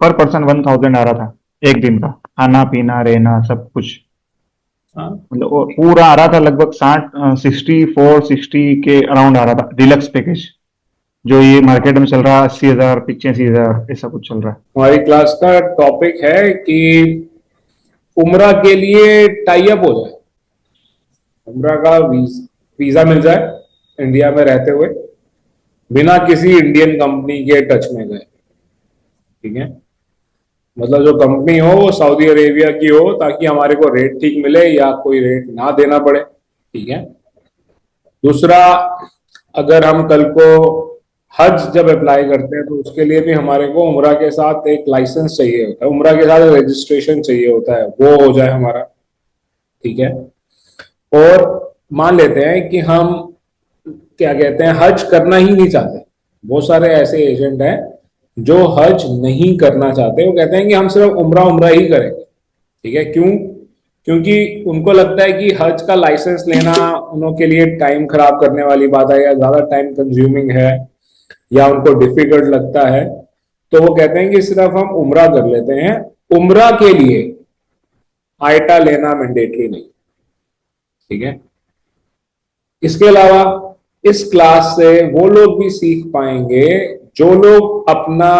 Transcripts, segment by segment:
पर पर्सन 1000 आ रहा था एक दिन का, खाना पीना रहना सब कुछ। हाँ। मतलब वो पूरा आ रहा था लगभग 64-60 के अराउंड आ रहा था डिलक्स पैकेज। जो ये मार्केट में चल रहा है 80,000 85,000 ऐसा कुछ चल रहा है। हमारी क्लास का टॉपिक है कि उम्रा के लिए टाई अप हो जाए, उम्रा का वीजा मिल जाए इंडिया में रहते हुए, बिना किसी इंडियन कंपनी के टच में गए। ठीक है, मतलब जो कंपनी हो वो सऊदी अरेबिया की हो, ताकि हमारे को रेट ठीक मिले या कोई रेट ना देना पड़े। ठीक है। दूसरा, अगर हम कल को हज जब अप्लाई करते हैं तो उसके लिए भी हमारे को उम्रा के साथ एक लाइसेंस चाहिए होता है, उम्रा के साथ रजिस्ट्रेशन चाहिए होता है, वो हो जाए हमारा। ठीक है। और मान लेते हैं कि हम क्या कहते हैं, हज करना ही नहीं चाहते। बहुत सारे ऐसे एजेंट हैं जो हज नहीं करना चाहते, वो कहते हैं कि हम सिर्फ उम्रा उम्रा ही करेंगे। ठीक है, क्यों? क्योंकि उनको लगता है कि हज का लाइसेंस लेना उनके लिए टाइम खराब करने वाली बात है, या ज्यादा टाइम कंज्यूमिंग है, या उनको डिफिकल्ट लगता है। तो वो कहते हैं कि सिर्फ हम उम्रा कर लेते हैं, उम्रा के लिए आयटा लेना मैंडेटरी नहीं। ठीक है। इसके अलावा इस क्लास से वो लोग भी सीख पाएंगे जो लोग अपना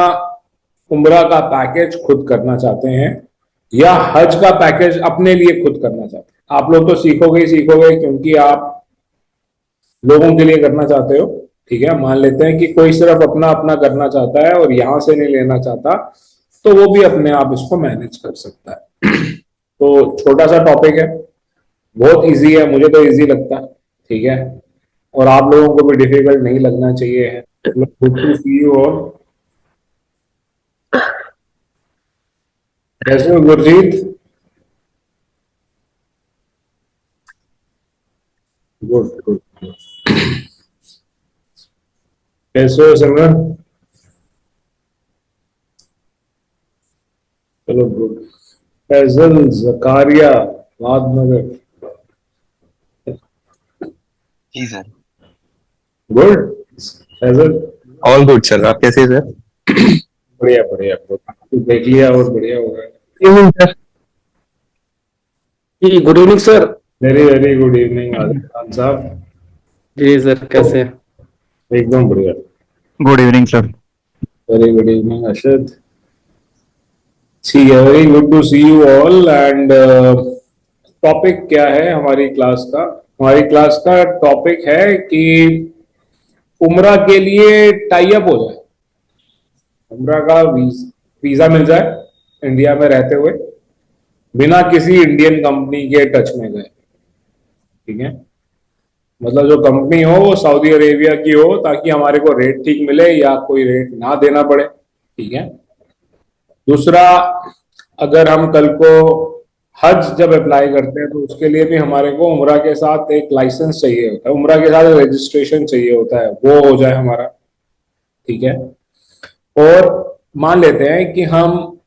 उम्रा का पैकेज खुद करना चाहते हैं, या हज का पैकेज अपने लिए खुद करना चाहते हैं। आप लोग तो सीखोगे ही सीखोगे, क्योंकि आप लोगों के लिए करना चाहते हो। ठीक है, मान लेते हैं कि कोई सिर्फ अपना अपना करना चाहता है और यहां से नहीं लेना चाहता, तो वो भी अपने आप इसको मैनेज कर सकता है। तो छोटा सा टॉपिक है, बहुत इजी है, मुझे तो इजी लगता है। ठीक है, और आप लोगों को भी डिफिकल्ट नहीं लगना चाहिए है। Good to see you all. कैसे हो गुरजीत? Good good. कैसे हो सिमरन? चलो गुड। फैजल जकारिया वादनगर। जी sir. Good. Faizal. All good sir, आप कैसे हैं सर? बढ़िया बढ़िया, आपको देख लिया और बढ़िया हो गया। Evening sir. जी good evening sir. Very very good evening Adil Khan sahab. जी सर, कैसे हैं? एकदम बढ़िया। Good evening sir. Very good evening Arshad. ठीक है, very good to see you all. And topic क्या है हमारी क्लास का? हमारी क्लास का टॉपिक है कि उम्रा के लिए टाई अप हो जाए, उम्रा का वीजा मिल जाए इंडिया में रहते हुए, बिना किसी इंडियन कंपनी के टच में गए। ठीक है, मतलब जो कंपनी हो वो सऊदी अरेबिया की हो, ताकि हमारे को रेट ठीक मिले या कोई रेट ना देना पड़े। ठीक है। दूसरा, अगर हम कल को हज जब अप्लाई करते हैं तो उसके लिए भी हमारे को उम्रा के साथ एक लाइसेंस चाहिए होता है, उम्रा के साथ रजिस्ट्रेशन चाहिए होता है, वो हो जाए हमारा। ठीक है। और मान लेते हैं कि हम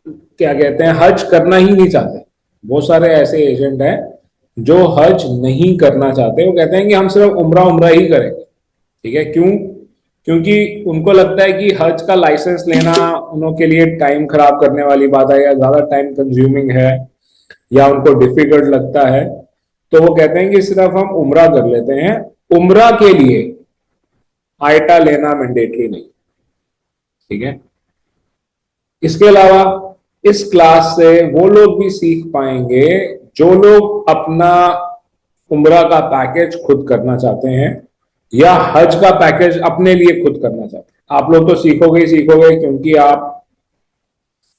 क्या कहते हैं, हज करना ही नहीं चाहते। बहुत सारे ऐसे एजेंट हैं जो हज नहीं करना चाहते, वो कहते हैं कि हम सिर्फ उम्रा उम्रा ही करेंगे। ठीक है, क्यों? क्योंकि उनको लगता है कि हज का लाइसेंस लेना उनके लिए टाइम खराब करने वाली बात है, या ज्यादा टाइम कंज्यूमिंग है, या उनको डिफिकल्ट लगता है। तो वो कहते हैं कि सिर्फ हम उम्रा कर लेते हैं, उम्रा के लिए आयटा लेना मैंडेटरी नहीं। ठीक है। इसके अलावा इस क्लास से वो लोग भी सीख पाएंगे जो लोग अपना उम्रा का पैकेज खुद करना चाहते हैं, या हज का पैकेज अपने लिए खुद करना चाहते हैं। आप लोग तो सीखोगे ही सीखोगे, क्योंकि आप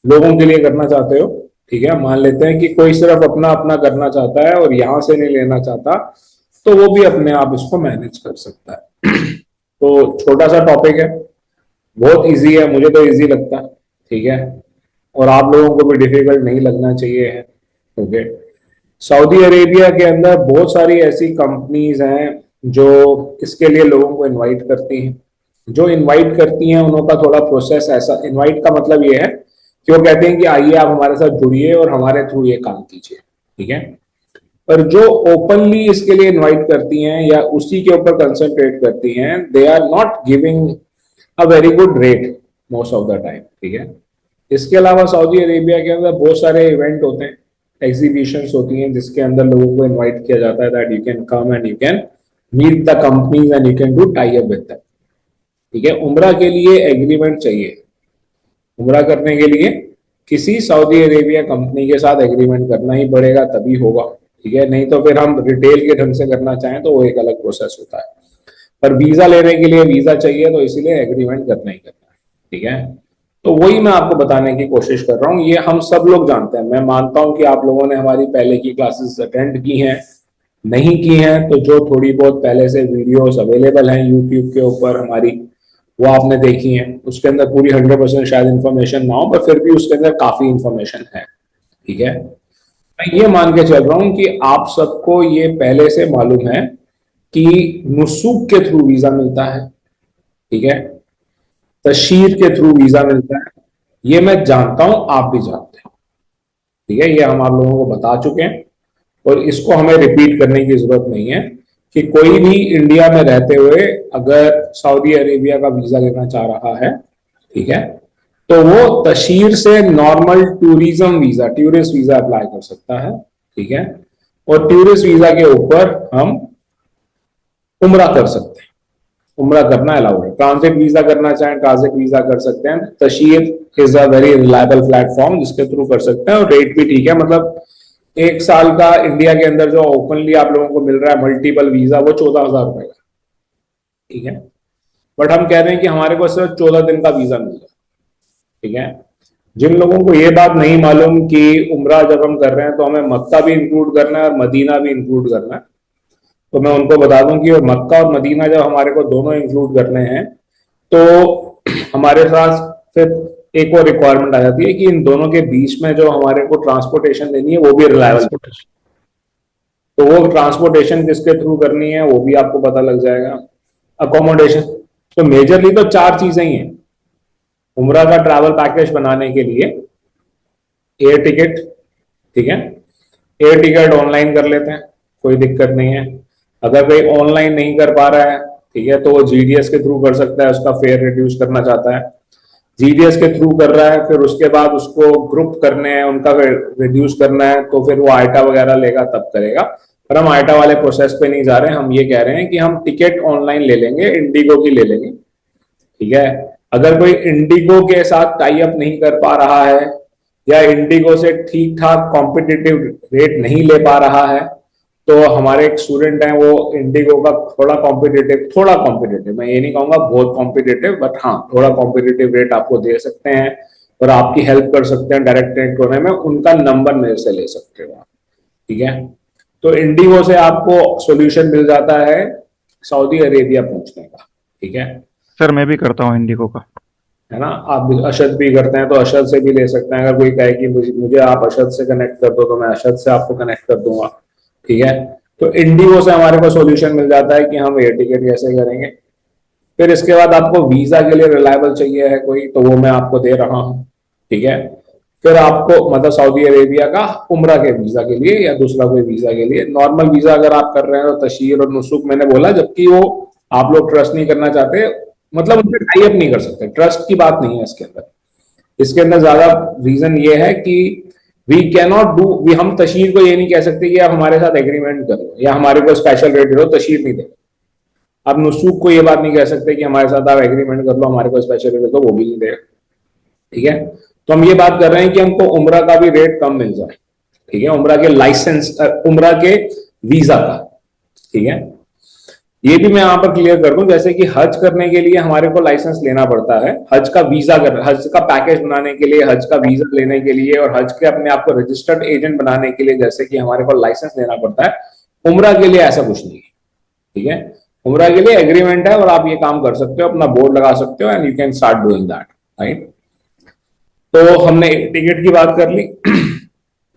लोगों के लिए करना चाहते हो। ठीक है, मान लेते हैं कि कोई सिर्फ अपना अपना करना चाहता है और यहां से नहीं लेना चाहता, तो वो भी अपने आप इसको मैनेज कर सकता है। तो छोटा सा टॉपिक है, बहुत इजी है, मुझे तो इजी लगता है। ठीक है, और आप लोगों को भी डिफिकल्ट नहीं लगना चाहिए है। ओके। सऊदी अरेबिया के अंदर बहुत सारी ऐसी कंपनीज हैं जो इसके लिए लोगों को इनवाइट करती हैं। जो इनवाइट करती हैं उनका थोड़ा प्रोसेस ऐसा, इनवाइट का मतलब ये है कि वो कहते हैं कि आइए आप हमारे साथ जुड़िए और हमारे थ्रू ये काम कीजिए। ठीक है। पर जो ओपनली इसके लिए इनवाइट करती हैं या उसी के ऊपर कंसंट्रेट करती हैं, they are not giving a very good rate most of the time. ठीक है, इसके अलावा सऊदी अरेबिया के अंदर बहुत सारे इवेंट होते हैं, एग्जीबिशंस होती हैं, जिसके अंदर लोगों को इनवाइट किया जाता है that you can come and you can meet the companies and you can do tie up with them. ठीक है, उम्रा के लिए एग्रीमेंट चाहिए। उम्रा करने के लिए किसी सऊदी अरेबिया कंपनी के साथ एग्रीमेंट करना ही पड़ेगा, तभी होगा। ठीक है, नहीं तो फिर हम रिटेल के ढंग से करना चाहें तो वो एक अलग प्रोसेस होता है, पर वीजा लेने के लिए वीजा चाहिए, तो इसीलिए एग्रीमेंट करना ही करना है। ठीक है, तो वही मैं आपको बताने की कोशिश कर रहा हूँ। ये हम सब लोग जानते हैं, मैं मानता हूँ कि आप लोगों ने हमारी पहले की क्लासेस अटेंड की हैं, नहीं की हैं तो जो थोड़ी बहुत पहले से वीडियोस अवेलेबल हैं यूट्यूब के ऊपर हमारी, वो आपने देखी हैं। उसके अंदर पूरी 100% शायद इन्फॉर्मेशन ना हो, पर फिर भी उसके अंदर काफी इंफॉर्मेशन है। ठीक है, मैं ये मान के चल रहा हूं कि आप सबको ये पहले से मालूम है कि नुसूक के थ्रू वीजा मिलता है। ठीक है, तशहीर के थ्रू वीजा मिलता है, ये मैं जानता हूं, आप भी जानते हैं। ठीक है, ये हम आप लोगों को बता चुके हैं और इसको हमें रिपीट करने की जरूरत नहीं है कि कोई भी इंडिया में रहते हुए अगर सऊदी अरेबिया का वीजा लेना चाह रहा है, ठीक है, तो वो तशहीर से normal tourism visa, tourist visa apply कर सकता है। ठीक है, और टूरिस्ट वीजा के ऊपर हम उम्रा कर सकते हैं, उम्रा करना अलाउड है। ट्रांजिट वीजा करना चाहें ट्रांजिट वीजा कर सकते हैं। Tashheer is a very reliable platform जिसके थ्रू कर सकते हैं, और रेट भी ठीक है। मतलब एक साल का इंडिया के अंदर जो ओपनली आप लोगों को मिल रहा है मल्टीपल वीजा, वो 14,000 रुपए का। ठीक है, बट हम कह रहे हैं कि हमारे को सिर्फ 14 दिन का वीजा मिल रहा है। ठीक है, जिन लोगों को ये बात नहीं मालूम कि उम्रा जब हम कर रहे हैं तो हमें मक्का भी इंक्लूड करना है और मदीना भी इंक्लूड करना है, तो मैं उनको बता दूं कि मक्का और मदीना जब हमारे को दोनों इंक्लूड करने हैं तो हमारे साथ फिर एक और रिक्वायरमेंट आ जाती है कि इन दोनों के बीच में जो हमारे को ट्रांसपोर्टेशन देनी है वो भी रिलायबल। तो वो ट्रांसपोर्टेशन किसके थ्रू करनी है वो भी आपको पता लग जाएगा। अकोमोडेशन, तो मेजरली तो 4 चीजें ही हैं उम्रा का ट्रैवल पैकेज बनाने के लिए। एयर टिकट, ठीक है, एयर टिकट ऑनलाइन कर लेते हैं, कोई दिक्कत नहीं है। अगर कोई ऑनलाइन नहीं कर पा रहा है, ठीक है, तो वो जीडीएस के थ्रू कर सकता है, उसका फेयर रिड्यूस करना चाहता है, जीडीएस के थ्रू कर रहा है, फिर उसके बाद उसको ग्रुप करने हैं, उनका रिड्यूस करना है, तो फिर वो आइटा वगैरह लेगा तब करेगा। पर हम आइटा वाले प्रोसेस पे नहीं जा रहे हैं, हम ये कह रहे हैं कि हम टिकट ऑनलाइन ले लेंगे, इंडिगो की ले लेंगे। ठीक है, अगर कोई इंडिगो के साथ टाई अप नहीं कर पा रहा है या इंडिगो से ठीक ठाक कॉम्पिटिटिव रेट नहीं ले पा रहा है, तो हमारे एक स्टूडेंट हैं वो इंडिगो का थोड़ा कॉम्पिटिटिव, मैं ये नहीं कहूंगा बहुत कॉम्पिटिटिव, बट हाँ थोड़ा कॉम्पिटिटिव रेट आपको दे सकते हैं और आपकी हेल्प कर सकते हैं डायरेक्ट कनेक्ट होने में। उनका नंबर मेरे से ले सकते हो आप। ठीक है, तो इंडिगो से आपको सोल्यूशन मिल जाता है सऊदी अरेबिया पहुंचने का। ठीक है सर, मैं भी करता हूँ इंडिगो का, है ना, आप अशद भी करते हैं तो अशद से भी ले सकते हैं। अगर कोई कहे कि मुझे आप अशद से कनेक्ट कर दो तो मैं अशद से आपको कनेक्ट कर दूंगा। ठीक है, तो इंडिगो से हमारे को सॉल्यूशन मिल जाता है कि हम एयर टिकट कैसे करेंगे। फिर इसके बाद आपको वीजा के लिए रिलायबल चाहिए है कोई, तो वो मैं आपको दे रहा हूँ। ठीक है, फिर आपको मतलब सऊदी अरेबिया का उम्रा के वीजा के लिए या दूसरा कोई वीजा के लिए, नॉर्मल वीजा अगर आप कर रहे हैं तो तशहीर और नुसूक मैंने बोला, जबकि वो आप लोग ट्रस्ट नहीं करना चाहते, मतलब उनसे टाई अप नहीं कर सकते, ट्रस्ट की बात नहीं है इसके अंदर। इसके अंदर ज्यादा रीजन ये है कि वी कैनॉट डू, हम तशहीर को ये नहीं कह सकते कि आप हमारे साथ एग्रीमेंट करो या हमारे को स्पेशल रेट दो, तशहीर नहीं दे। आप नुसूक को ये बात नहीं कह सकते कि हमारे साथ आप एग्रीमेंट कर लो, हमारे को स्पेशल रेट दो, वो भी नहीं देगा। ठीक है, तो हम ये बात कर रहे हैं कि हमको उम्रा का भी रेट कम मिल जाए। ठीक है, उम्रा के लाइसेंस, उम्रा के वीजा का। ठीक है, ये भी मैं यहां पर क्लियर कर दूं, जैसे कि हज करने के लिए हमारे को लाइसेंस लेना पड़ता है, हज का वीजा हज का पैकेज बनाने के लिए, हज का वीजा लेने के लिए और हज के अपने आप को रजिस्टर्ड एजेंट बनाने के लिए जैसे कि हमारे को लाइसेंस लेना पड़ता है, उम्रा के लिए ऐसा कुछ नहीं है। ठीक है, उम्रा के लिए एग्रीमेंट है और आप ये काम कर सकते हो, अपना बोर्ड लगा सकते हो and you can start doing that. Right, तो हमने टिकट की बात कर ली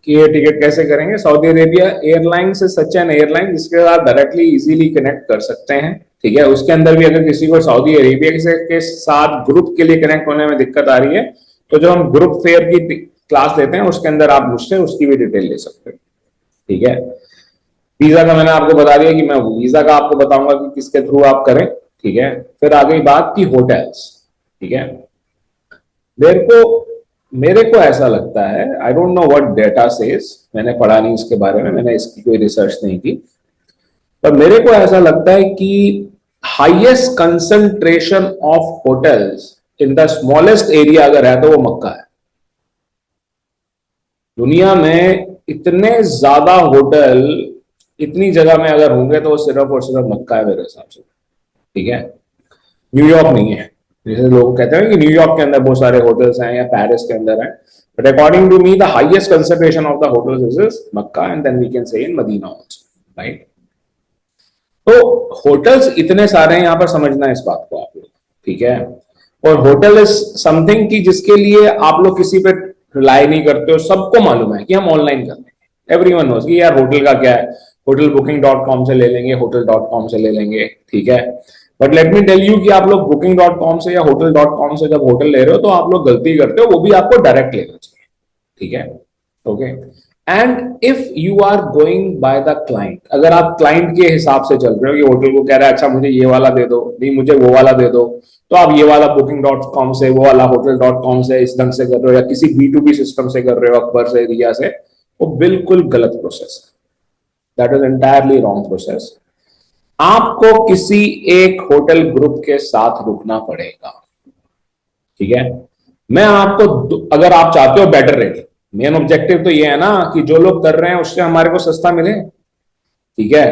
कि ये टिकट कैसे करेंगे। सऊदी अरेबिया एयरलाइन से सच एन एयरलाइन जिसके साथ डायरेक्टली इजीली कनेक्ट कर सकते हैं। ठीक है, उसके अंदर भी अगर किसी को सऊदी अरेबिया के साथ ग्रुप के लिए कनेक्ट होने में दिक्कत आ रही है, तो जो हम ग्रुप फेयर की क्लास लेते हैं उसके अंदर आप मुझसे उसकी भी डिटेल ले सकते हो। ठीक है, वीजा का मैंने आपको बता दिया कि मैं वीजा का आपको बताऊंगा कि किसके थ्रू आप करें। ठीक है, फिर आ गई बात की होटल्स। ठीक है, मेरे को मेरे को ऐसा लगता है, I don't know what data says, मैंने पढ़ा नहीं इसके बारे में, मैंने इसकी कोई रिसर्च नहीं की, पर मेरे को ऐसा लगता है कि highest concentration of hotels in the smallest area अगर है तो वो मक्का है। दुनिया में इतने ज्यादा होटल इतनी जगह में अगर होंगे तो सिर्फ और सिर्फ मक्का है मेरे हिसाब से, ठीक है। न्यूयॉर्क नहीं है, जैसे लोग कहते हैं कि न्यूयॉर्क के अंदर बहुत सारे होटल्स हैं या पेरिस के अंदर हैं, but according to me the highest concentration of the hotels is Mecca and then we can say in Medina also, right. तो होटल्स इतने सारे हैं, यहां पर समझना है इस बात को आप लोग, ठीक है। और होटल इज समथिंग की जिसके लिए आप लोग किसी पे रिलाई नहीं करते हो, सबको मालूम है कि हम ऑनलाइन कर लेंगे, एवरीवन नोज कि यार होटल का क्या है, होटल बुकिंग.com से ले लेंगे, hotel.com से ले लेंगे, ठीक है। But let me tell you कि आप लोग बुकिंग.com से या hotel.com से जब होटल ले रहे हो तो आप लोग गलती करते हो, वो भी आपको डायरेक्ट लेना चाहिए, ठीक है, okay. And if you are going by the client, अगर आप क्लाइंट के हिसाब से चल रहे हो कि होटल को कह रहा है अच्छा मुझे ये वाला दे दो, नहीं मुझे वो वाला दे दो, तो आप ये वाला बुकिंग.com से, वो वाला hotel.com से इस ढंग से कर रहे हो या किसी B2B सिस्टम से कर रहे हो, अकबर से, रिया से, वो बिल्कुल गलत प्रोसेस है। That is entirely wrong process. आपको किसी एक होटल ग्रुप के साथ रुकना पड़ेगा, ठीक है। मैं आपको, अगर आप चाहते हो बेटर रेट, मेन ऑब्जेक्टिव तो ये है ना कि जो लोग कर रहे हैं उससे हमारे को सस्ता मिले, ठीक है।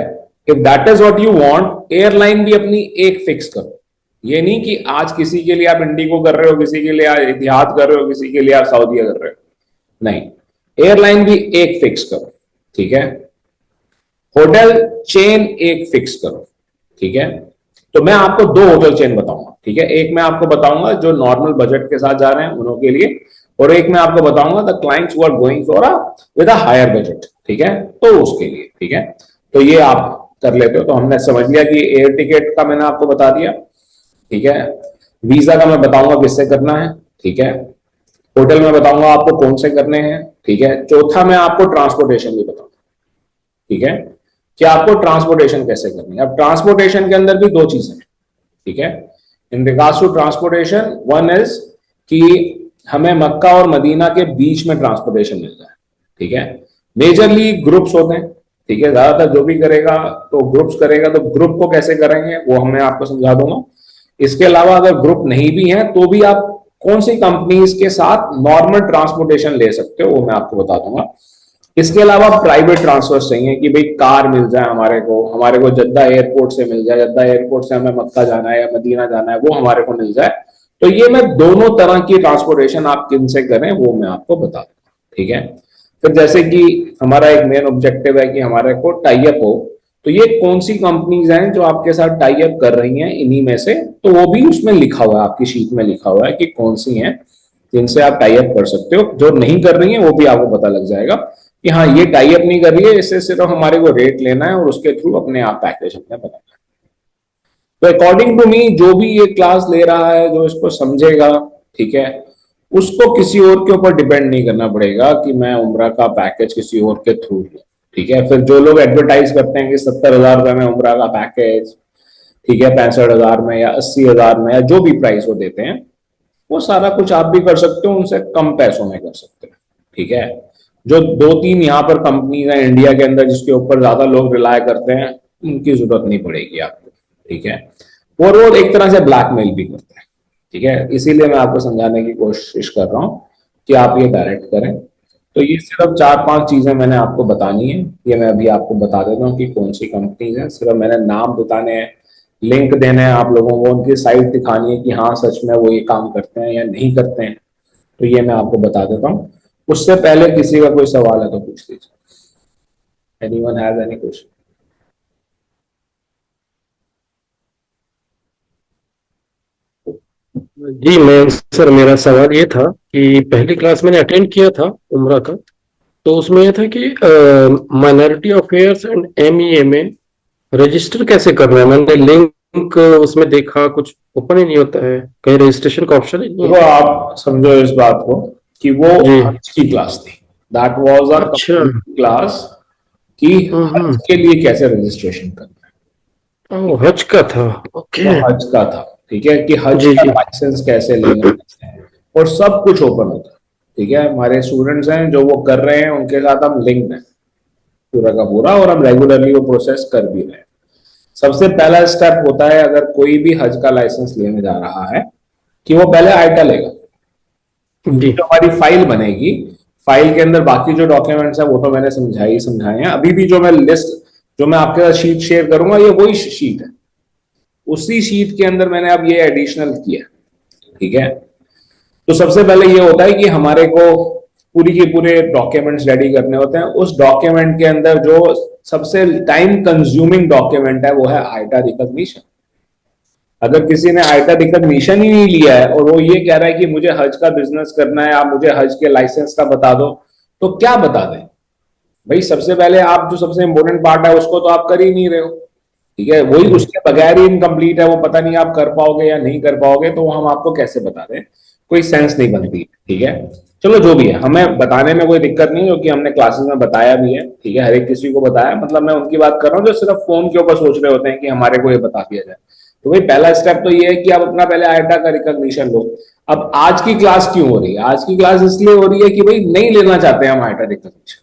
If that is what you want, airline भी अपनी एक फिक्स करो। ये नहीं कि आज किसी के लिए आप इंडिगो कर रहे हो, किसी के लिए आप इतिहाद कर रहे हो, किसी के लिए आप सऊदीया कर रहे हो, नहीं, एयरलाइन भी एक फिक्स करो, ठीक है। होटल चेन एक फिक्स करो, ठीक है। तो मैं आपको दो होटल चेन बताऊंगा, ठीक है। एक मैं आपको बताऊंगा जो नॉर्मल बजट के साथ जा रहे हैं उन्हों के लिए, और एक मैं आपको बताऊंगा the clients who are going for with a higher budget, ठीक है, तो उसके लिए, ठीक है। तो ये आप कर लेते हो। तो हमने समझ लिया कि एयर टिकट का मैंने आपको बता दिया, ठीक है। वीजा का मैं बताऊंगा किससे करना है, ठीक है। होटल में बताऊंगा आपको कौन से करने हैं, ठीक है। चौथा मैं आपको ट्रांसपोर्टेशन भी बताऊंगा, ठीक है, कि आपको ट्रांसपोर्टेशन कैसे करनी है। अब ट्रांसपोर्टेशन के अंदर भी दो चीजें हैं, ठीक है। In regards to transportation, one is कि हमें मक्का और मदीना के बीच में ट्रांसपोर्टेशन मिल जाए, ठीक है। मेजरली ग्रुप्स होते हैं, ठीक है, ज्यादातर जो भी करेगा तो ग्रुप्स करेगा, तो ग्रुप को कैसे करेंगे वो मैं आपको समझा दूंगा। इसके अलावा अगर ग्रुप नहीं भी है तो भी आप कौन सी कंपनीज के साथ नॉर्मल ट्रांसपोर्टेशन ले सकते हो वो मैं आपको बता दूंगा। इसके अलावा प्राइवेट ट्रांसफर चाहिए कि भाई कार मिल जाए हमारे को जद्दा एयरपोर्ट से मिल जाए, जद्दा एयरपोर्ट से हमें मक्का जाना है या मदीना जाना है वो हमारे को मिल जाए। तो ये मैं दोनों तरह की ट्रांसपोर्टेशन आप किन से करें वो मैं आपको बता दूंगा, ठीक है। फिर जैसे कि हमारा एक मेन ऑब्जेक्टिव है कि हमारे को टाई अप हो, तो ये कौन सी कंपनीज हैं जो आपके साथ टाई अप कर रही हैं इन्हीं में से, तो वो भी उसमें लिखा हुआ है, आपकी शीट में लिखा हुआ है कि कौन सी हैं जिनसे आप टाई अप कर सकते हो। जो नहीं कर रही हैं वो भी आपको पता लग जाएगा कि हाँ ये टाई अप नहीं कर रही है, इससे सिर्फ हमारे को रेट लेना है और उसके थ्रू अपने आप पैकेज अपने बनाना है। तो अकॉर्डिंग टू मी जो भी ये क्लास ले रहा है, जो इसको समझेगा, ठीक है, उसको किसी और के ऊपर डिपेंड नहीं करना पड़ेगा कि मैं उम्रा का पैकेज किसी और के थ्रू लूं, ठीक है। फिर जो लोग एडवर्टाइज करते हैं कि 70,000 रुपए में उम्रा का पैकेज, ठीक है, 65,000 में या 80,000 में या जो भी प्राइस वो देते हैं, वो सारा कुछ आप भी कर सकते हो, उनसे कम पैसों में कर सकते हो, ठीक है। जो दो तीन यहाँ पर कंपनीज हैं इंडिया के अंदर जिसके ऊपर ज्यादा लोग रिलाय करते हैं, उनकी जरूरत नहीं पड़ेगी आपको, ठीक है। और वो एक तरह से ब्लैकमेल भी करते हैं, ठीक है। इसीलिए मैं आपको समझाने की कोशिश कर रहा हूँ कि आप ये डायरेक्ट करें। तो ये सिर्फ 4-5 चीजें मैंने आपको बतानी है, ये मैं अभी आपको बता देता हूँ कि कौन सी कंपनीज हैं। सिर्फ मैंने नाम बताने हैं, लिंक देने हैं आप लोगों को, उनकी साइट दिखानी है कि हाँ सच में वो ये काम करते हैं या नहीं करते हैं। तो ये मैं आपको बता देता हूँ। उससे पहले किसी का कोई सवाल है तो पूछ लीजिए। Anyone has any question? जी मैं सर, मेरा सवाल ये था कि पहली क्लास मैंने अटेंड किया था उम्रा का, तो उसमें यह था कि माइनॉरिटी अफेयर्स एंड एमईए में रजिस्टर कैसे करना है। मैंने लिंक उसमें देखा, कुछ ओपन ही नहीं होता है, कहीं रजिस्ट्रेशन का ऑप्शन ही नहीं वो है। आप समझो इस बात को कि वो हज की क्लास थी, दैट वाज अ अच्छा। क्लास कि हज के लिए कैसे रजिस्ट्रेशन करना है। हज का था, ओके। वो हज का था, ठीक है, कि हज जी का जी। लाइसेंस कैसे लेना है और सब कुछ ओपन होता है, ठीक है, हमारे स्टूडेंट्स हैं जो वो कर रहे हैं, उनके साथ हम लिंक्ड हैं पूरा का पूरा, और हम रेगुलरली वो प्रोसेस कर भी रहे हैं। सबसे पहला स्टेप होता है अगर कोई भी हज का लाइसेंस लेने जा रहा है कि वो पहले आइटा लेगा। जी जो हमारी फाइल बनेगी, फाइल के अंदर बाकी जो डॉक्यूमेंट्स है वो तो मैंने समझाए हैं। अभी भी जो मैं लिस्ट, जो मैं आपके साथ शीट शेयर करूंगा, ये वही शीट है, उसी शीट के अंदर मैंने अब ये एडिशनल किया। ठीक है, तो सबसे पहले ये होता है कि हमारे को पूरी के पूरे डॉक्यूमेंट्स रेडी करने होते हैं। उस डॉक्यूमेंट के अंदर जो सबसे टाइम कंज्यूमिंग डॉक्यूमेंट है वो है आइटा रिकॉग्निशन। अगर किसी ने आइटा रिकॉग्निशन ही नहीं लिया है और वो ये कह रहा है कि मुझे हज का बिजनेस करना है, आप मुझे हज के लाइसेंस का बता दो, तो क्या बता दें भाई? सबसे पहले आप जो सबसे इंपॉर्टेंट पार्ट है उसको तो आप कर ही नहीं रहे हो। ठीक है, वही उसके बगैर ही इनकम्प्लीट है, वो पता नहीं आप कर पाओगे या नहीं कर पाओगे, तो हम आपको कैसे बता दें? कोई सेंस नहीं बनती। ठीक है, चलो जो भी है, हमें बताने में कोई दिक्कत नहीं, क्योंकि हमने क्लासेस में बताया भी है। ठीक है, हर एक किसी को बताया, मतलब मैं उनकी बात कर रहा हूँ जो सिर्फ फोन के ऊपर सोच रहे होते हैं कि हमारे को ये बता दिया जाए। तो भाई पहला स्टेप तो ये है कि आप अपना पहले आइटा का रिकॉग्निशन लो। अब आज की क्लास क्यों हो रही है? आज की क्लास इसलिए हो रही है कि भाई नहीं लेना चाहते हम आइटा रिकॉग्निशन।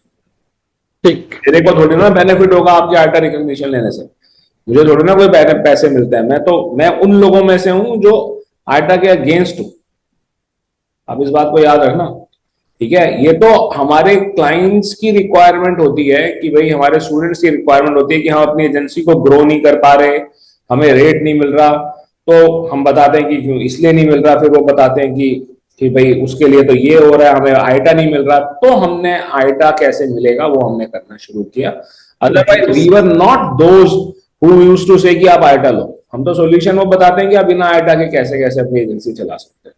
ठीक। मेरे को थोड़ी ना बेनिफिट होगा आपके आइटा रिकॉग्निशन लेने से, मुझे थोड़ी ना कोई पैसे मिलते हैं। मैं उन लोगों में से हूं जो आइटा के अगेंस्ट हूं, आप इस बात को याद रखना। ठीक है, ये तो हमारे क्लाइंट्स की रिक्वायरमेंट होती है कि भाई हमारे स्टूडेंट्स की रिक्वायरमेंट होती है कि हम अपनी एजेंसी को ग्रो नहीं कर पा रहे, हमें रेट नहीं मिल रहा, तो हम बताते हैं कि क्यों इसलिए नहीं मिल रहा। फिर वो बताते हैं कि भाई उसके लिए तो ये हो रहा है, हमें आइटा नहीं मिल रहा। तो हमने आइटा कैसे मिलेगा वो हमने करना शुरू किया। Otherwise we were not those who used to say कि आप आइटा लो। हम तो सॉल्यूशन वो बताते हैं कि आप बिना आइटा के कैसे कैसे अपनी एजेंसी चला सकते हैं।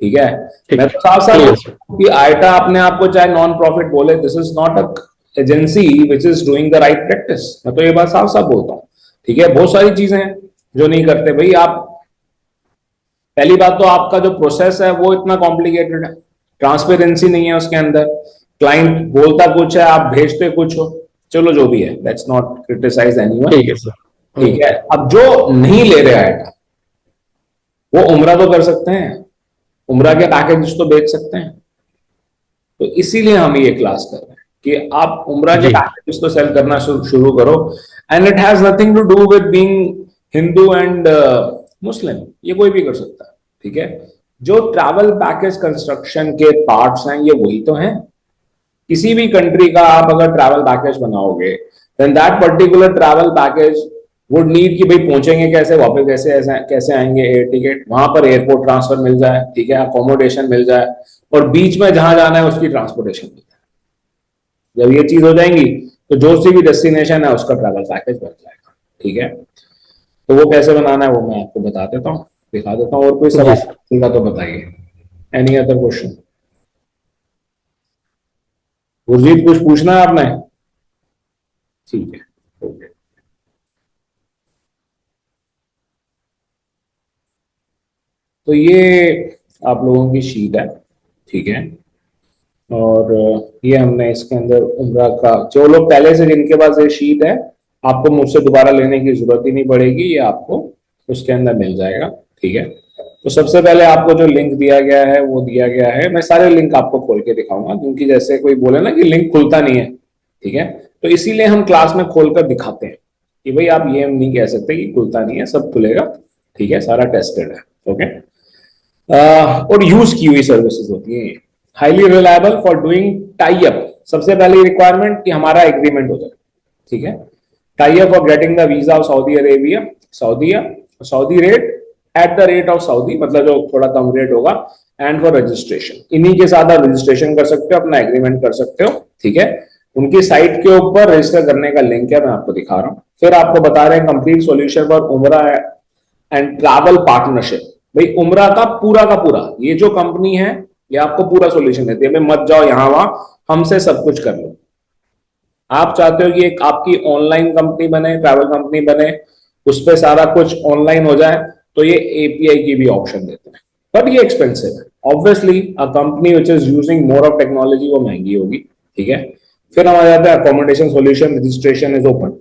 ठीक है, मैं तो साफ साफ कि आइटा अपने आप को चाहे नॉन प्रॉफिट बोले, this is not a agency which is doing the right practice. मैं तो ये बात साफ साफ बोलता हूँ। ठीक है, बहुत सारी चीजें हैं जो नहीं करते भाई आप। पहली बात तो आपका जो प्रोसेस है वो इतना कॉम्प्लिकेटेड है, ट्रांसपेरेंसी नहीं है उसके अंदर, क्लाइंट बोलता कुछ है, आप भेजते कुछ हो। चलो जो भी है, लेट्स नॉट क्रिटिसाइज एनीवन। ठीक है सर। ठीक है, अब जो नहीं ले रहे आइटा वो उम्रा तो कर सकते हैं, उम्रा के पैकेज तो बेच सकते हैं। तो इसीलिए हम ये क्लास कर रहे हैं कि आप उम्रा के पैकेज तो सेल करना शुरू करो। And it has nothing to do with being Hindu and Muslim, ये कोई भी कर सकता है। ठीक है, जो ट्रैवल पैकेज कंस्ट्रक्शन के पार्ट्स हैं ये वही तो हैं। किसी भी कंट्री का आप अगर ट्रैवल पैकेज बनाओगे, then that particular travel package would need कि भाई पहुंचेंगे कैसे, वापस कैसे आएंगे, एयर टिकट, वहां पर एयरपोर्ट ट्रांसफर मिल जाए, ठीक है, अकोमोडेशन मिल जाए, और बीच में जहां जाना है उसकी ट्रांसपोर्टेशन मिल जाए। जब ये चीज हो जाएंगी तो जो सी भी डेस्टिनेशन है उसका ट्रैवल पैकेज बन जाएगा। ठीक है, तो वो कैसे बनाना है वो मैं आपको बता देता हूँ, दिखा देता हूँ। और कोई सवाल का तो बताइए। Any other question? गुरजीत कुछ पूछना है आपने? ठीक है, ओके। तो ये आप लोगों की शीट है। ठीक है, और ये हमने इसके अंदर उम्रा का, जो लोग पहले से जिनके पास ये शीट है, आपको मुझसे दोबारा लेने की जरूरत ही नहीं पड़ेगी, ये आपको उसके अंदर मिल जाएगा। ठीक है, तो सबसे पहले आपको जो लिंक दिया गया है वो दिया गया है, मैं सारे लिंक आपको खोल के दिखाऊंगा, क्योंकि जैसे कोई बोले ना कि लिंक खुलता नहीं है। ठीक है, तो इसीलिए हम क्लास में खोलकर दिखाते हैं कि भाई आप ये नहीं कह सकते कि खुलता नहीं है, सब खुलेगा। ठीक है, सारा टेस्टेड है। ओके, और यूज की हुई सर्विसेज होती है। Highly reliable for doing tie up, सबसे पहली रिक्वायरमेंट कि हमारा एग्रीमेंट हो जाए। ठीक है, tie up for getting the visa of Saudi Arabia, Saudi rate at the rate of Saudi, मतलब जो थोड़ा कम रेट होगा, एंड फॉर रजिस्ट्रेशन, इन्हीं के साथ आप रजिस्ट्रेशन कर सकते हो, अपना एग्रीमेंट कर सकते हो। ठीक है, उनकी साइट के ऊपर रजिस्टर करने का लिंक है, मैं आपको दिखा रहा हूं। फिर आपको बता रहे हैं कंप्लीट सॉल्यूशन फॉर उमरा एंड ट्रैवल पार्टनरशिप। भाई उमरा का पूरा ये जो कंपनी है ये आपको पूरा सॉल्यूशन देती है, भाई मत जाओ यहां वहां, हमसे सब कुछ कर लो। आप चाहते हो कि एक आपकी ऑनलाइन कंपनी बने, ट्रैवल कंपनी बने, उस पर सारा कुछ ऑनलाइन हो जाए, तो ये एपीआई की भी ऑप्शन देते हैं, बट ये एक्सपेंसिव है। Obviously a company which is using more of technology वो महंगी होगी। ठीक है, फिर हम आ जाते हैं accommodation solution, registration is open.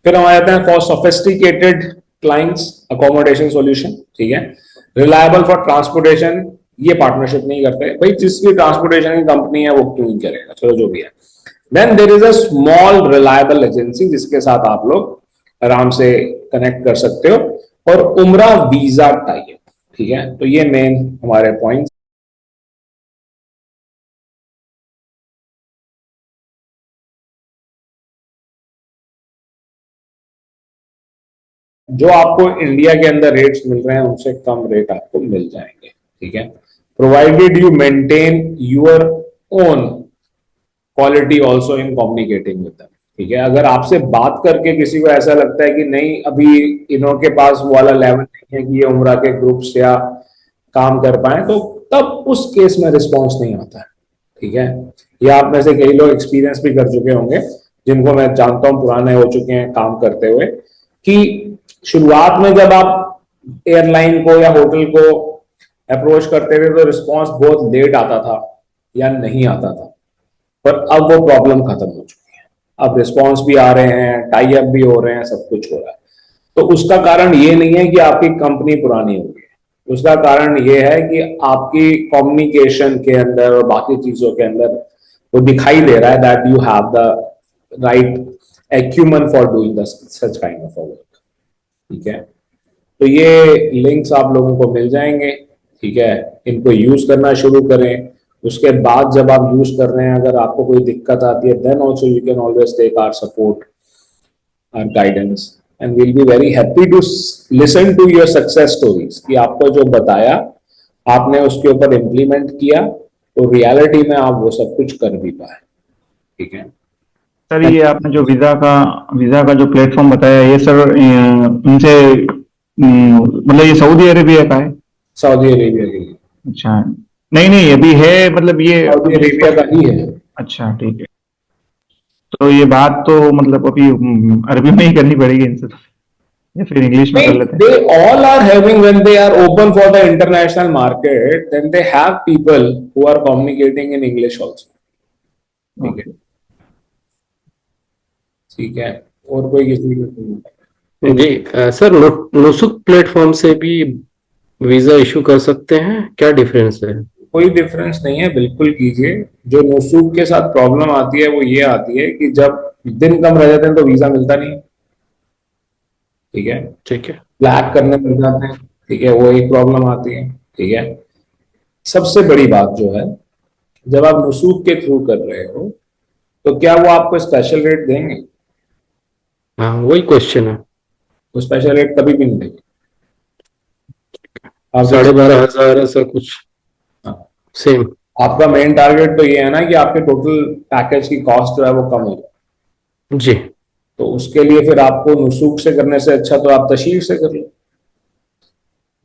फिर हम आ जाते हैं for sophisticated clients, accommodation solution. ठीक है, रिलायबल फॉर ट्रांसपोर्टेशन, ये पार्टनरशिप नहीं करते भाई, जिसकी ट्रांसपोर्टेशन की कंपनी है वो क्यों नहीं करेगा, चलो जो भी है। Then there is a small reliable agency जिसके साथ आप लोग आराम से कनेक्ट कर सकते हो, और उम्रा वीजा टाइप, ठीक है। तो ये मेन हमारे पॉइंट। जो आपको इंडिया के अंदर रेट्स मिल रहे हैं उनसे कम रेट आपको मिल जाएंगे, ठीक है, provided you maintain your own quality also in communicating with them, ठीक है। अगर आपसे बात करके किसी को ऐसा लगता है कि नहीं अभी इन्हों के पास वो वाला लेवल नहीं है कि ये उम्रा के ग्रुप्स या काम कर पाए, तो तब उस केस में रिस्पॉन्स नहीं आता है, ठीक है। ये आप में से कई लोग एक्सपीरियंस भी कर चुके होंगे, जिनको मैं जानता हूं पुराने हो चुके हैं काम करते हुए, कि शुरुआत में जब आप एयरलाइन को या होटल को अप्रोच करते थे तो रिस्पॉन्स बहुत लेट आता था या नहीं आता था, पर अब वो प्रॉब्लम खत्म हो चुकी है। अब रिस्पॉन्स भी आ रहे हैं, टाई अप भी हो रहे हैं, सब कुछ हो रहा है। तो उसका कारण ये नहीं है कि आपकी कंपनी पुरानी हो गई है, उसका कारण ये है कि आपकी कम्युनिकेशन के अंदर और बाकी चीजों के अंदर वो दिखाई दे रहा है that you have the right acumen for doing such kind of work, ठीक है। तो ये लिंक्स आप लोगों को मिल जाएंगे, ठीक है, इनको यूज करना शुरू करें। उसके बाद जब आप यूज कर रहे हैं अगर आपको कोई दिक्कत आती है, then also you can always take our support, our guidance, and will be very happy to listen to your success stories, कि आपको जो बताया आपने उसके ऊपर इम्प्लीमेंट किया, तो रियलिटी में आप वो सब कुछ कर भी पाए, ठीक है। सर ये आपने जो वीजा का जो प्लेटफॉर्म बताया, ये सर इनसे मतलब ये सऊदी अरेबिया का है? सऊदी अरेबिया के लिए। अच्छा, नहीं नहीं अभी है, मतलब ये सऊदी अरेबिया का ही है। अच्छा ठीक है, तो ये बात तो मतलब अभी अरबी में ही करनी पड़ेगी इनसे तो, या फिर इंग्लिश में कर लेते हैं? They all are having, when they are open for the international market, then they have people who are communicating in English also, ठीक है, ठीक है। और कोई किसी को जी सर, नुसुक प्लेटफॉर्म से भी वीजा इशू कर सकते हैं, क्या डिफरेंस है? कोई डिफरेंस नहीं है, बिल्कुल कीजिए। जो नुसूक के साथ प्रॉब्लम आती है वो ये आती है कि जब दिन कम रह जाते हैं तो वीजा मिलता नहीं, ठीक है, ठीक है। ब्लैक करने मिल जाते हैं, ठीक है, वो एक प्रॉब्लम आती है, ठीक है। सबसे बड़ी बात जो है, जब आप नुसूक के थ्रू कर रहे हो तो क्या वो आपको स्पेशल रेट देंगे? हाँ, वही क्वेश्चन है। वो स्पेशल रेट कभी भी नहीं देंगे। आप 12,500 ऐसा कुछ हाँ, सेम। आपका मेन टारगेट तो ये है ना कि आपके टोटल पैकेज की कॉस्ट जो है वो कम हो जाए, जी। तो उसके लिए फिर आपको नुसूक से करने से अच्छा तो आप तशहीर से कर लो।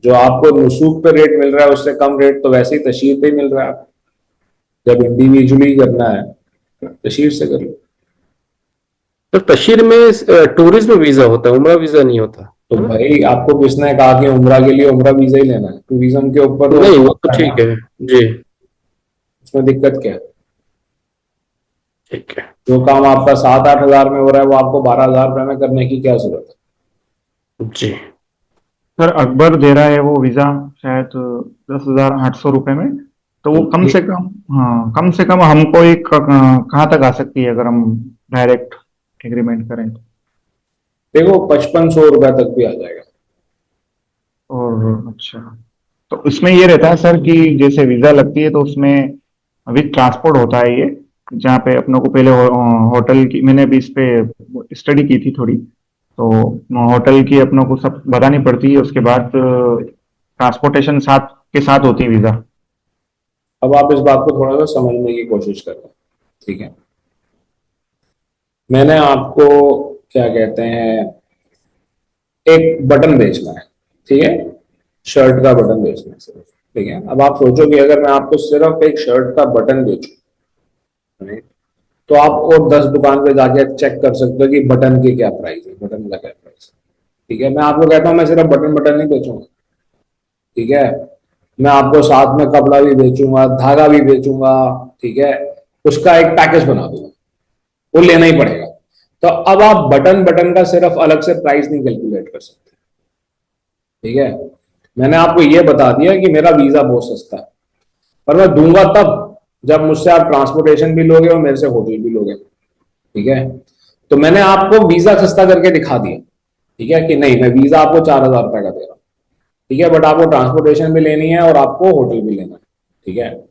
जो आपको नुसूक पे रेट मिल रहा है उससे कम रेट तो वैसे ही तशहीर पे ही मिल रहा है आपको। जब इंडिविजुअली करना है तशहीर से कर लो। तो तशहीर में टूरिज्म वीजा होता है, उम्रा वीजा नहीं होता? तो भाई आपको किसने कहा कि उम्रा के लिए उम्रा वीजा ही लेना है? टूरिज्म के ऊपर तो नहीं, वो तो ठीक है जी। उसमें दिक्कत क्या है? ठीक है। जो काम आपका 7-8 हजार में हो रहा है वो आपको 12,000 रुपए में करने की क्या जरूरत है? जी सर अकबर दे रहा है वो वीजा शायद 10,800 रुपये में, तो वो कम से कम, हाँ कम से कम हमको एक कहाँ तक आ सकती है अगर हम डायरेक्ट एग्रीमेंट करें तो? देखो 5500 रुपए तक भी आ जाएगा। और अच्छा, तो इसमें ये रहता है सर कि जैसे वीजा लगती है तो उसमें विद ट्रांसपोर्ट होता है ये, जहाँ पे अपनों को पहले होटल की, मैंने भी इस पे स्टडी की थी थोड़ी, तो होटल की अपनों को सब बतानी पड़ती है, उसके बाद ट्रांसपोर्टेशन साथ के साथ होती है वीजा। अब आप इस बात को थोड़ा सा समझने की कोशिश कर रहे हैं, ठीक है। मैंने आपको क्या कहते हैं, एक बटन बेचना है, ठीक है, शर्ट का बटन बेचना है सिर्फ, ठीक है। अब आप सोचो कि अगर मैं आपको सिर्फ एक शर्ट का बटन बेचूं, नहीं, तो आप और 10 दुकान पे जाके चेक कर सकते हो कि बटन के क्या प्राइस है, बटन का क्या प्राइस है, ठीक है। मैं आपको कहता हूं मैं सिर्फ बटन बटन नहीं बेचूंगा, ठीक है, मैं आपको साथ में कपड़ा भी बेचूंगा, धागा भी बेचूंगा, ठीक है, उसका एक पैकेज बना दूंगा, वो लेना ही पड़ेगा। तो अब आप बटन बटन का सिर्फ अलग से प्राइस नहीं कैलकुलेट कर सकते, ठीक है। मैंने आपको यह बता दिया कि मेरा वीजा बहुत सस्ता है, पर मैं दूंगा तब जब मुझसे आप ट्रांसपोर्टेशन भी लोगे और मेरे से होटल भी लोगे, ठीक है। तो मैंने आपको वीजा सस्ता करके दिखा दिया, ठीक है, कि नहीं मैं वीजा आपको 4,000 रुपए का दे रहा हूँ, ठीक है, बट आपको ट्रांसपोर्टेशन भी लेनी है और आपको होटल भी लेना है, ठीक है।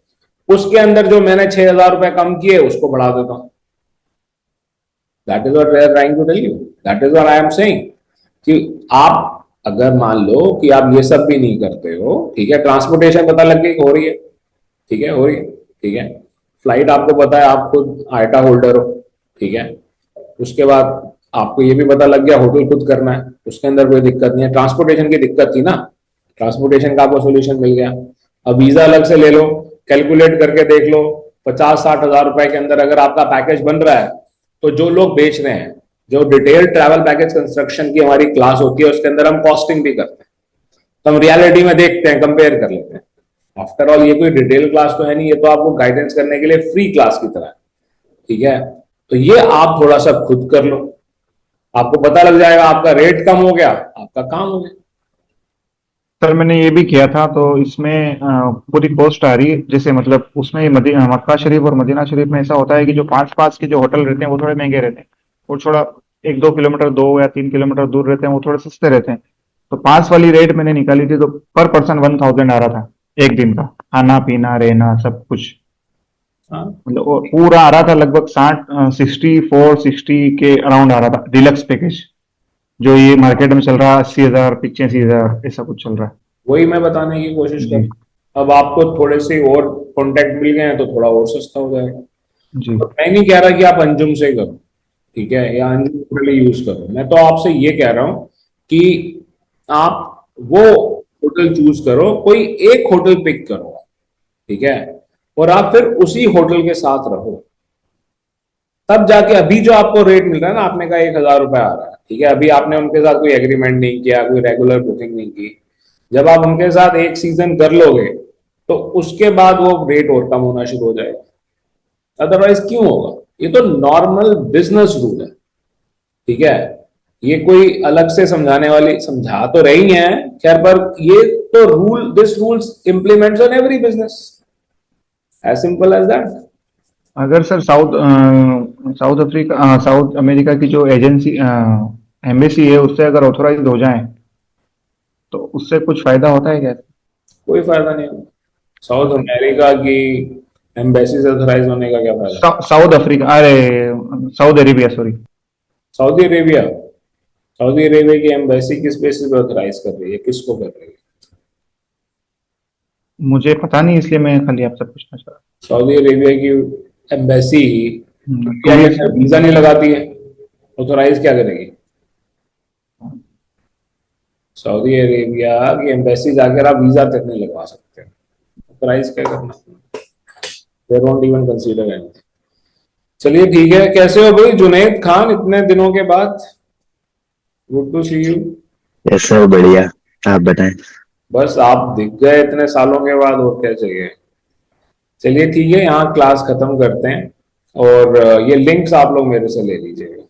उसके अंदर जो मैंने 6,000 रुपए कम किए उसको बढ़ा देता हूँ। That is what we are trying to tell you, that is what I am saying कि आप अगर मान लो कि आप ये सब भी नहीं करते हो, ठीक है, ट्रांसपोर्टेशन पता लग गई हो रही है, ठीक है, हो रही है, ठीक है, फ्लाइट आपको पता है, आप खुद आइटा होल्डर हो, ठीक है, उसके बाद आपको ये भी पता लग गया होटल खुद करना है, उसके अंदर कोई दिक्कत नहीं है। ट्रांसपोर्टेशन की दिक्कत थी ना, ट्रांसपोर्टेशन का आपको सोल्यूशन मिल गया। अब वीजा अलग से ले लो, कैलकुलेट करके देख लो, 50-60 हजार रुपए के अंदर अगर आपका पैकेज बन रहा है, तो जो लोग बेच रहे हैं, जो डिटेल ट्रैवल पैकेज कंस्ट्रक्शन की हमारी क्लास होती है उसके अंदर हम कॉस्टिंग भी करते हैं, तो हम रियलिटी में देखते हैं, कंपेयर कर लेते हैं। आफ्टर ऑल ये कोई डिटेल क्लास तो है नहीं, ये तो आपको गाइडेंस करने के लिए फ्री क्लास की तरह है, ठीक है। तो ये आप थोड़ा सा खुद कर लो, आपको पता लग जाएगा, आपका रेट कम हो गया, आपका काम हो गया। सर मैंने ये भी किया था, तो इसमें पूरी कॉस्ट आ रही है, जैसे मतलब उसमें मक्का शरीफ और मदीना शरीफ में ऐसा होता है कि जो पास पास के जो होटल रहते हैं वो थोड़े महंगे रहते हैं, और थोड़ा 1-2 किलोमीटर 2 या 3 किलोमीटर दूर रहते हैं वो थोड़े सस्ते रहते हैं। तो पास वाली रेट मैंने निकाली थी, तो पर पर्सन 1,000 आ रहा था एक दिन का, खाना पीना रहना सब कुछ, हाँ, मतलब वो पूरा आ रहा था लगभग 60 के अराउंड आ रहा था, डिलक्स पैकेज, जो ये मार्केट में चल रहा है 80,000 85,000 ऐसा कुछ चल रहा है। वही मैं बताने की कोशिश जी कर। अब आपको थोड़े से और कॉन्टेक्ट मिल गए हैं तो थोड़ा और सस्ता हो जाएगा। जी। तो मैं नहीं कह रहा कि आप अंजुम से करो, ठीक है, या अंजुम के लिए यूज करो, मैं तो आपसे ये कह रहा हूं कि आप वो होटल चूज करो, कोई एक होटल पिक करो, ठीक है, और आप फिर उसी होटल के साथ रहो, तब जाके अभी जो आपको रेट मिल रहा है ना, आपने कहा 1,000 रुपए आ रहा है, ठीक है, अभी आपने उनके साथ कोई एग्रीमेंट नहीं किया, कोई रेगुलर बुकिंग नहीं की, जब आप उनके साथ एक सीजन कर लोगे तो उसके बाद वो रेट और कम होना शुरू हो जाएगा। अदरवाइज क्यों होगा? ये तो नॉर्मल बिजनेस रूल है, ठीक है, ये कोई अलग से समझाने वाली, समझा तो रही है खैर, पर ये तो rule, this rules implements on every business, as simple as that. अगर सर साउथ अमेरिका की जो एजेंसी एम्बेसी है उससे अगर ऑथोराइज हो जाए तो उससे कुछ फायदा होता है क्या? कोई फायदा नहीं होगा। साउथ अमेरिका की एम्बेसी से ऑथराइज होने का क्या फायदा? साउथ अफ्रीका, अरे south Arabia, sorry. Saudi Arabia, Saudi Arabia की एम्बेसी किस बेसिस पे ऑथराइज कर रही है, किसको कर रही है? मुझे पता नहीं, इसलिए मैं खाली आपसे पूछना चाह रहा सऊदी अरेबिया की एम्बेसी हूँ। इंडिया के अंदर वीजा नहीं लगाती है, ऑथराइज क्या करेगी? सऊदी अरेबिया की एम्बेसी जाकर आप वीजा तक नहीं लगवा सकते, ऑथराइज क्या करना? They don't even consider anything. चलिए ठीक है, कैसे हो भाई जुनैद खान, इतने दिनों के बाद, good to see you. Yes sir, बढ़िया। आप बताएं। बस आप दिख गए इतने सालों के बाद, और क्या चाहिए। चलिए ठीक है, यहाँ क्लास खत्म करते हैं, और ये लिंक्स आप लोग मेरे से ले लीजिएगा।